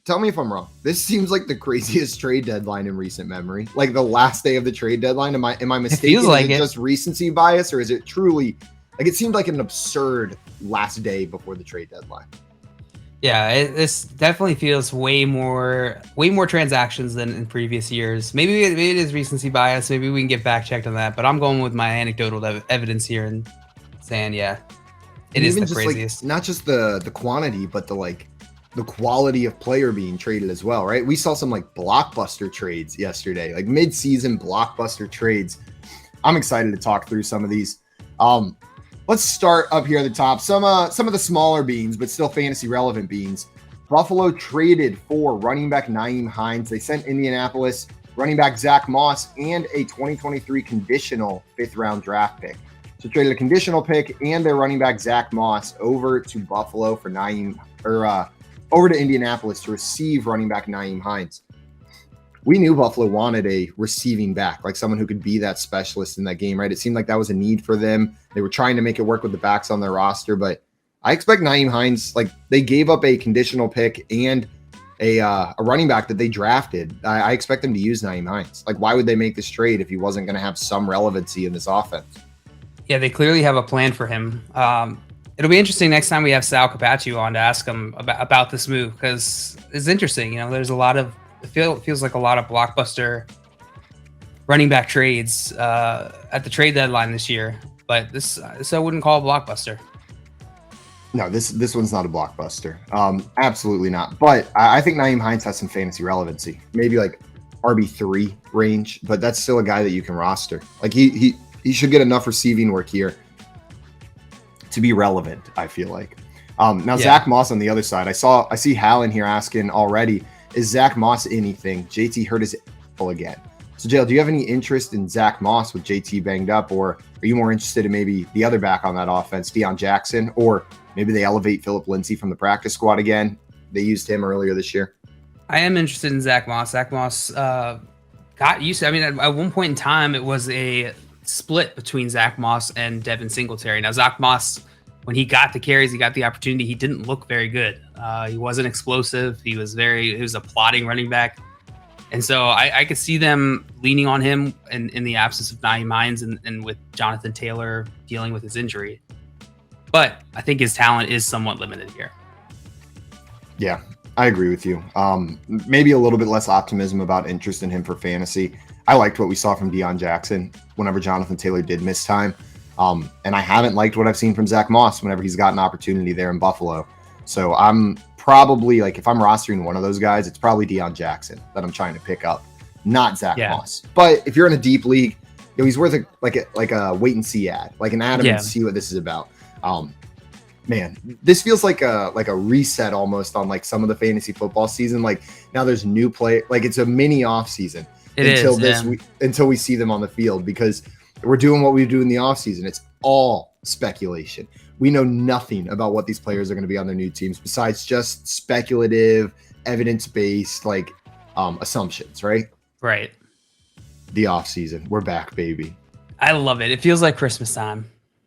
tell me if I'm wrong. This seems like the craziest trade deadline in recent memory. Like the last day of the trade deadline. Am I mistaken? It feels like is it just recency bias, or is it truly like it seemed like an absurd last day before the trade deadline? Yeah, this definitely feels way more transactions than in previous years. Maybe it is recency bias. Maybe we can get back checked on that. But I'm going with my anecdotal evidence here and saying, yeah, it is the craziest. Like, not just the quantity, but the quality of player being traded as well, right? We saw some like blockbuster trades yesterday, like mid-season blockbuster trades. I'm excited to talk through some of these. Let's start up here at the top. Some of the smaller beans, but still fantasy relevant beans. Buffalo traded for running back Nyheim Hines. They sent Indianapolis running back Zack Moss and a 2023 conditional 5th round draft pick. So traded a conditional pick and their running back Zack Moss over to Buffalo for over to Indianapolis to receive running back Nyheim Hines. We knew Buffalo wanted a receiving back, like someone who could be that specialist in that game, right? It seemed like that was a need for them. They were trying to make it work with the backs on their roster, but I expect Nyheim Hines, like they gave up a conditional pick and a running back that they drafted. I expect them to use Nyheim Hines. Like, why would they make this trade if he wasn't going to have some relevancy in this offense? Yeah, they clearly have a plan for him. It'll be interesting next time we have Sal Capaccio on to ask him about this move, because it's interesting. You know, there's a lot of feels like a lot of blockbuster running back trades at the trade deadline this year, but this I wouldn't call a blockbuster. No, this one's not a blockbuster. Absolutely not. But I think Nyheim Hines has some fantasy relevancy, maybe like RB3 range, but that's still a guy that you can roster. Like he should get enough receiving work here to be relevant, I feel like. Now, Zack Moss on the other side, I see Hal in here asking already, is Zack Moss anything? JT hurt his ankle again. So, Jale, do you have any interest in Zack Moss with JT banged up, or are you more interested in maybe the other back on that offense, Deon Jackson, or maybe they elevate Phillip Lindsay from the practice squad again? They used him earlier this year. I am interested in Zack Moss. Zack Moss got used to, I mean, at one point in time, it was a split between Zack Moss and Devin Singletary. Now, Zack Moss, when he got the carries, he got the opportunity, he didn't look very good. He wasn't explosive. He was a plodding running back. And so I could see them leaning on him in the absence of Nyheim Hines and with Jonathan Taylor dealing with his injury. But I think his talent is somewhat limited here. Yeah, I agree with you. Maybe a little bit less optimism about interest in him for fantasy. I liked what we saw from Deon Jackson whenever Jonathan Taylor did miss time. And I haven't liked what I've seen from Zack Moss whenever he's got an opportunity there in Buffalo. So I'm probably, like, if I'm rostering one of those guys, it's probably Deon Jackson that I'm trying to pick up, not Zack Moss. But if you're in a deep league, you know, he's worth a wait and see ad, like an ad and see what this is about. Man, this feels like a reset almost on like some of the fantasy football season. Like now there's new play, like it's a mini off season until we see them on the field, because we're doing what we do in the off season. It's all speculation. We know nothing about what these players are going to be on their new teams besides just speculative, evidence-based assumptions, right? Right. The off season, we're back, baby. I love it. It feels like Christmas time.